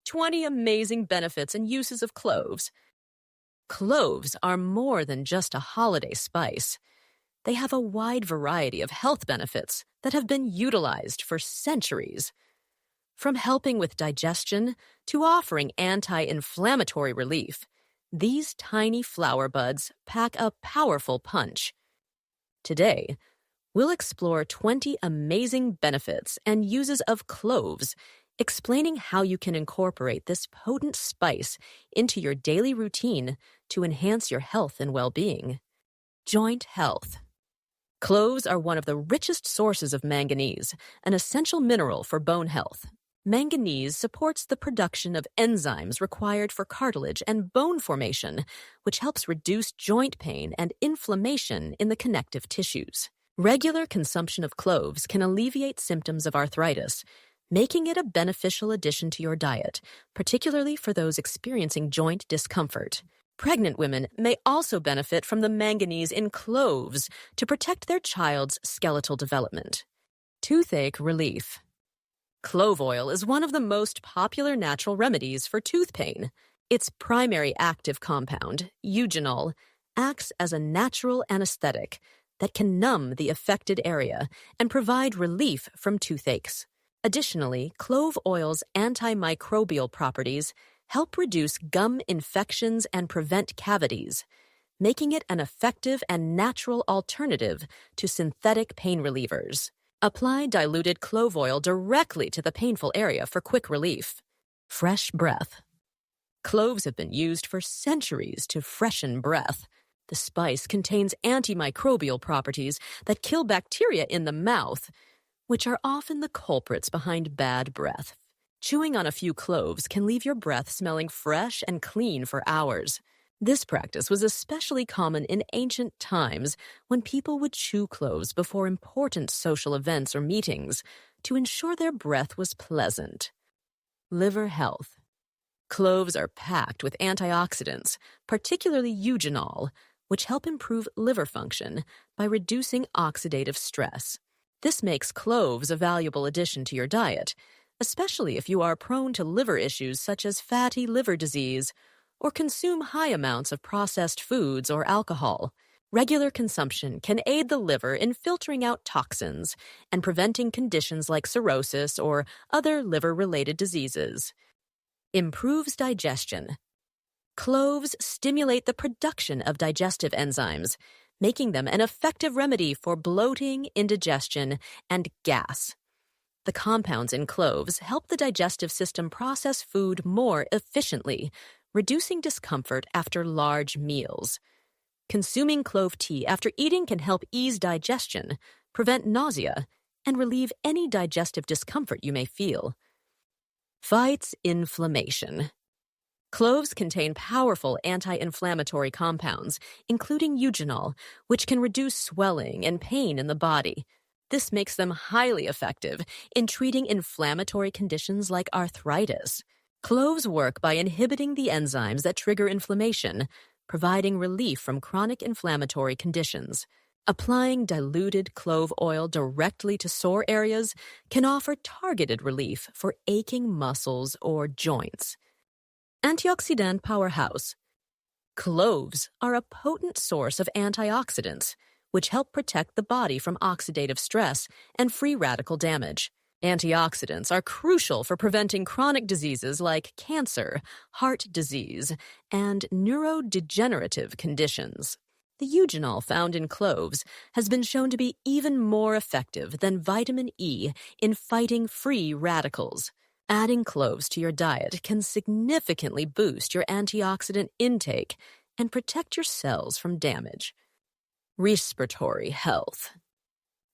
20 amazing benefits and uses of cloves. Cloves are more than just a holiday spice. They have a wide variety of health benefits that have been utilized for centuries. From helping with digestion to offering anti-inflammatory relief, these tiny flower buds pack a powerful punch. Today, we'll explore 20 amazing benefits and uses of cloves, explaining how you can incorporate this potent spice into your daily routine to enhance your health and well-being. Joint health. Cloves are one of the richest sources of manganese, an essential mineral for bone health. Manganese supports the production of enzymes required for cartilage and bone formation, which helps reduce joint pain and inflammation in the connective tissues. Regular consumption of cloves can alleviate symptoms of arthritis, making it a beneficial addition to your diet, particularly for those experiencing joint discomfort. Pregnant women may also benefit from the manganese in cloves to protect their child's skeletal development. Toothache relief. Clove oil is one of the most popular natural remedies for tooth pain. Its primary active compound, eugenol, acts as a natural anesthetic that can numb the affected area and provide relief from toothaches. Additionally, clove oil's antimicrobial properties help reduce gum infections and prevent cavities, making it an effective and natural alternative to synthetic pain relievers. Apply diluted clove oil directly to the painful area for quick relief. Fresh breath. Cloves have been used for centuries to freshen breath. The spice contains antimicrobial properties that kill bacteria in the mouth, which are often the culprits behind bad breath. Chewing on a few cloves can leave your breath smelling fresh and clean for hours. This practice was especially common in ancient times when people would chew cloves before important social events or meetings to ensure their breath was pleasant. Liver health. Cloves are packed with antioxidants, particularly eugenol, which help improve liver function by reducing oxidative stress. This makes cloves a valuable addition to your diet, especially if you are prone to liver issues such as fatty liver disease or consume high amounts of processed foods or alcohol. Regular consumption can aid the liver in filtering out toxins and preventing conditions like cirrhosis or other liver-related diseases. Improves digestion. Cloves stimulate the production of digestive enzymes, making them an effective remedy for bloating, indigestion, and gas. The compounds in cloves help the digestive system process food more efficiently, reducing discomfort after large meals. Consuming clove tea after eating can help ease digestion, prevent nausea, and relieve any digestive discomfort you may feel. Fights inflammation. Cloves contain powerful anti-inflammatory compounds, including eugenol, which can reduce swelling and pain in the body. This makes them highly effective in treating inflammatory conditions like arthritis. Cloves work by inhibiting the enzymes that trigger inflammation, providing relief from chronic inflammatory conditions. Applying diluted clove oil directly to sore areas can offer targeted relief for aching muscles or joints. Antioxidant powerhouse. Cloves are a potent source of antioxidants, which help protect the body from oxidative stress and free radical damage. Antioxidants are crucial for preventing chronic diseases like cancer, heart disease, and neurodegenerative conditions. The eugenol found in cloves has been shown to be even more effective than vitamin E in fighting free radicals. Adding cloves to your diet can significantly boost your antioxidant intake and protect your cells from damage. Respiratory health.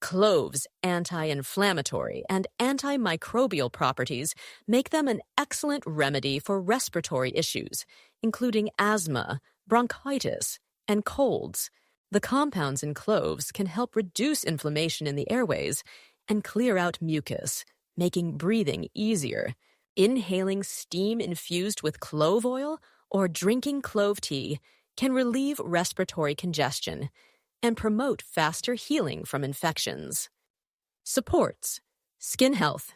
Cloves' anti-inflammatory and antimicrobial properties make them an excellent remedy for respiratory issues, including asthma, bronchitis, and colds. The compounds in cloves can help reduce inflammation in the airways and clear out mucus, making breathing easier. Inhaling steam infused with clove oil or drinking clove tea can relieve respiratory congestion and promote faster healing from infections. Supports skin health.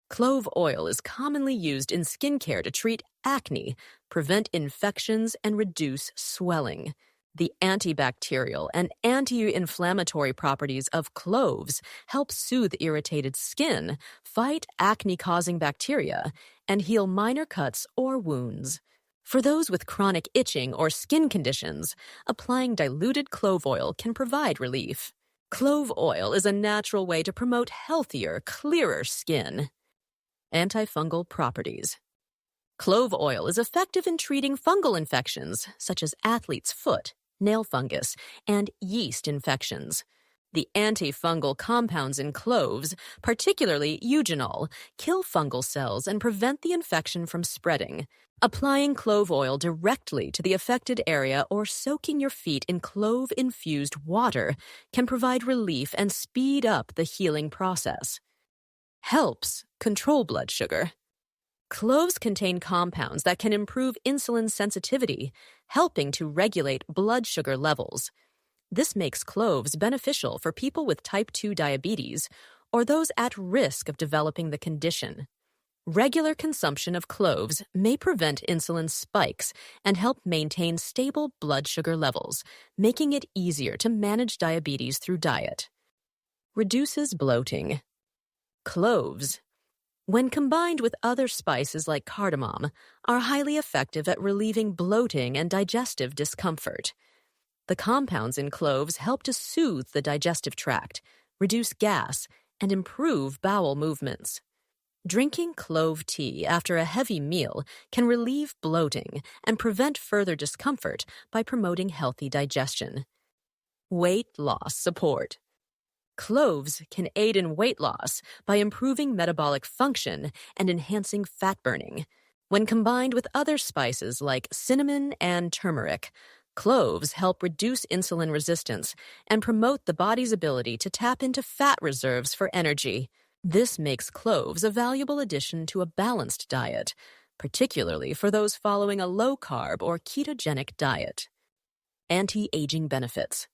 Clove oil is commonly used in skincare to treat acne, prevent infections, and reduce swelling. The antibacterial and anti-inflammatory properties of cloves help soothe irritated skin, fight acne-causing bacteria, and heal minor cuts or wounds. For those with chronic itching or skin conditions, applying diluted clove oil can provide relief. Clove oil is a natural way to promote healthier, clearer skin. Antifungal properties. Clove oil is effective in treating fungal infections such as athlete's foot, nail fungus, and yeast infections. The antifungal compounds in cloves, particularly eugenol, kill fungal cells and prevent the infection from spreading. Applying clove oil directly to the affected area or soaking your feet in clove-infused water can provide relief and speed up the healing process. Helps control blood sugar. Cloves contain compounds that can improve insulin sensitivity, helping to regulate blood sugar levels. This makes cloves beneficial for people with type 2 diabetes or those at risk of developing the condition. Regular consumption of cloves may prevent insulin spikes and help maintain stable blood sugar levels, making it easier to manage diabetes through diet. Reduces bloating. Cloves, when combined with other spices like cardamom, are highly effective at relieving bloating and digestive discomfort. The compounds in cloves help to soothe the digestive tract, reduce gas, and improve bowel movements. Drinking clove tea after a heavy meal can relieve bloating and prevent further discomfort by promoting healthy digestion. Weight loss support. Cloves can aid in weight loss by improving metabolic function and enhancing fat burning. When combined with other spices like cinnamon and turmeric, cloves help reduce insulin resistance and promote the body's ability to tap into fat reserves for energy. This makes cloves a valuable addition to a balanced diet, particularly for those following a low-carb or ketogenic diet. Anti-aging benefits.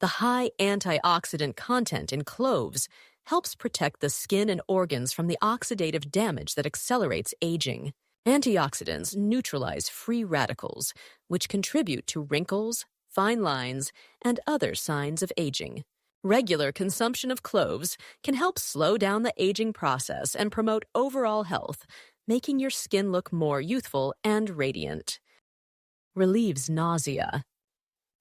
The high antioxidant content in cloves helps protect the skin and organs from the oxidative damage that accelerates aging. Antioxidants neutralize free radicals, which contribute to wrinkles, fine lines, and other signs of aging. Regular consumption of cloves can help slow down the aging process and promote overall health, making your skin look more youthful and radiant. Relieves nausea.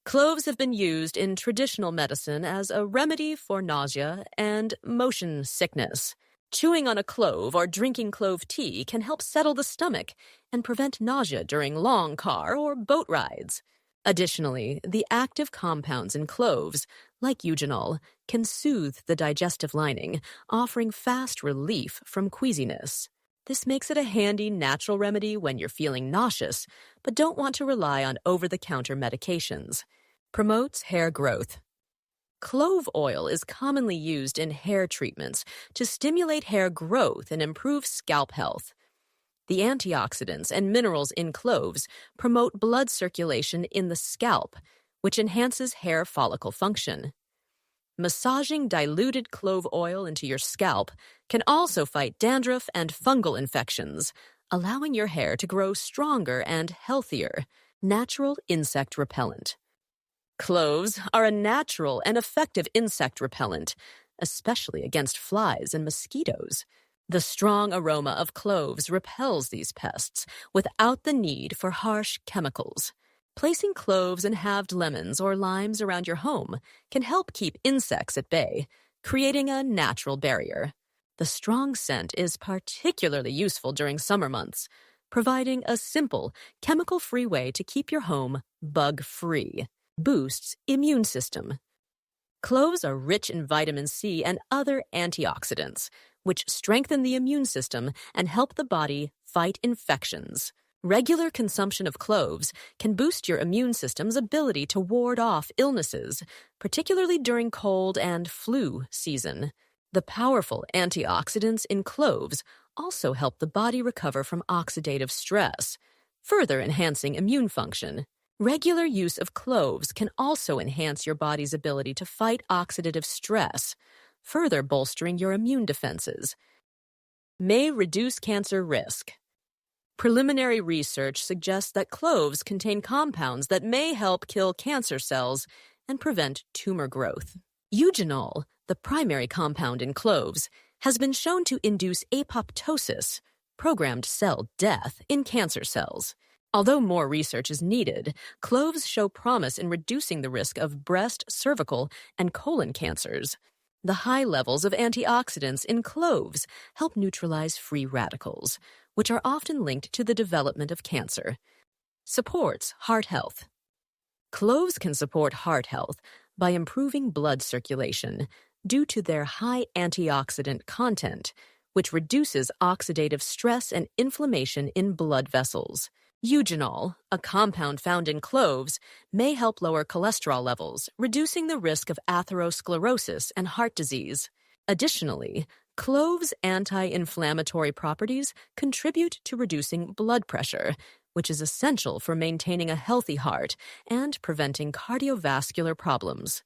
Cloves have been used in traditional medicine as a remedy for nausea and motion sickness. Chewing on a clove or drinking clove tea can help settle the stomach and prevent nausea during long car or boat rides. Additionally, the active compounds in cloves, like eugenol, can soothe the digestive lining, offering fast relief from queasiness. This makes it a handy natural remedy when you're feeling nauseous, but don't want to rely on over-the-counter medications. Promotes hair growth. Clove oil is commonly used in hair treatments to stimulate hair growth and improve scalp health. The antioxidants and minerals in cloves promote blood circulation in the scalp, which enhances hair follicle function. Massaging diluted clove oil into your scalp can also fight dandruff and fungal infections, allowing your hair to grow stronger and healthier. Natural insect repellent. Cloves are a natural and effective insect repellent, especially against flies and mosquitoes. The strong aroma of cloves repels these pests without the need for harsh chemicals. Placing cloves and halved lemons or limes around your home can help keep insects at bay, creating a natural barrier. The strong scent is particularly useful during summer months, providing a simple, chemical-free way to keep your home bug-free. Boosts immune system. Cloves are rich in vitamin C and other antioxidants, which strengthen the immune system and help the body fight infections. Regular consumption of cloves can boost your immune system's ability to ward off illnesses, particularly during cold and flu season. The powerful antioxidants in cloves also help the body recover from oxidative stress, further enhancing immune function. Regular use of cloves can also enhance your body's ability to fight oxidative stress, further bolstering your immune defenses. may reduce cancer risk. Preliminary research suggests that cloves contain compounds that may help kill cancer cells and prevent tumor growth. Eugenol, the primary compound in cloves, has been shown to induce apoptosis, programmed cell death, in cancer cells. Although more research is needed, cloves show promise in reducing the risk of breast, cervical, and colon cancers. The high levels of antioxidants in cloves help neutralize free radicals, which are often linked to the development of cancer. Supports heart health. Cloves can support heart health by improving blood circulation due to their high antioxidant content, which reduces oxidative stress and inflammation in blood vessels. Eugenol, a compound found in cloves, may help lower cholesterol levels, reducing the risk of atherosclerosis and heart disease. Additionally, cloves' anti-inflammatory properties contribute to reducing blood pressure, which is essential for maintaining a healthy heart and preventing cardiovascular problems.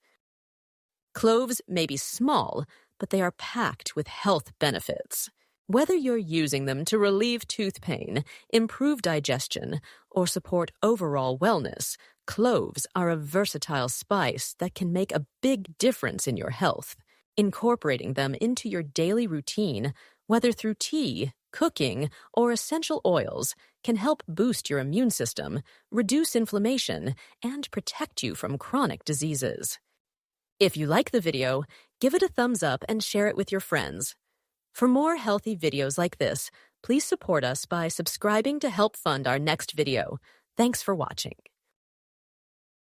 Cloves may be small, but they are packed with health benefits. Whether you're using them to relieve tooth pain, improve digestion, or support overall wellness, cloves are a versatile spice that can make a big difference in your health. Incorporating them into your daily routine, whether through tea, cooking, or essential oils, can help boost your immune system, reduce inflammation, and protect you from chronic diseases. If you like the video, give it a thumbs up and share it with your friends. For more healthy videos like this, please support us by subscribing to help fund our next video. Thanks for watching.